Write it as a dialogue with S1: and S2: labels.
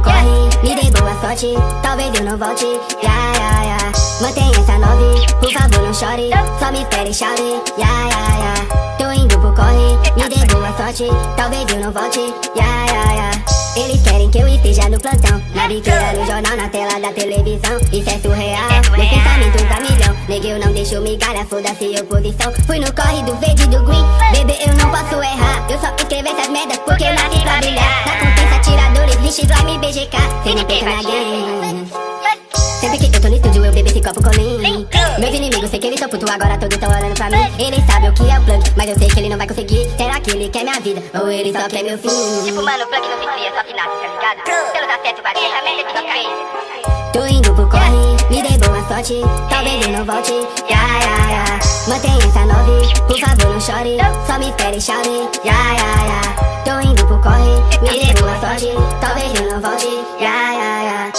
S1: corre, me dê boa sorte, talvez eu não volte, ya, ya, ya. Mantenha essa 9, por favor não chore, só me espere e chave, ya, ya, ya. Tô indo pro corre, me dê boa sorte, talvez eu não volte, ya, ya, ya. Eles querem que eu esteja no plantão, na biqueira, no jornal, na tela da televisão. Isso é surreal, meus pensamentos a milhão. Neguei, eu não deixo migalha, foda-se oposição. Fui no corre do verde e do green, bebê, eu não posso errar. Eu só escrevo essas merdas porque eu nasci pra brilhar. Na compensa, atiradores, lixo, slime, BGK. Cê não pensa na game. Sempre que eu tô no estúdio eu bebo esse copo com lean. Meus inimigos sei que eles são putos, agora todos tão olhando pra mim. Ele sabe o que é o plug, mas eu sei que ele não vai conseguir. Será que ele quer minha vida, ou ele só quer meu fim?
S2: Tipo, mano, o plug não se cria, só que nasce, tá ligado? Pelo dá certo, varia, essa merda que só fez.
S1: Tô indo pro corre, me dê boa sorte, talvez eu não volte, ya, ya, ya. Mantenha essa 9, por favor não chore, só me espere e chave, ya, ya, ya. Tô indo pro corre, me dê boa sorte, talvez eu não volte, ya, ya, ya.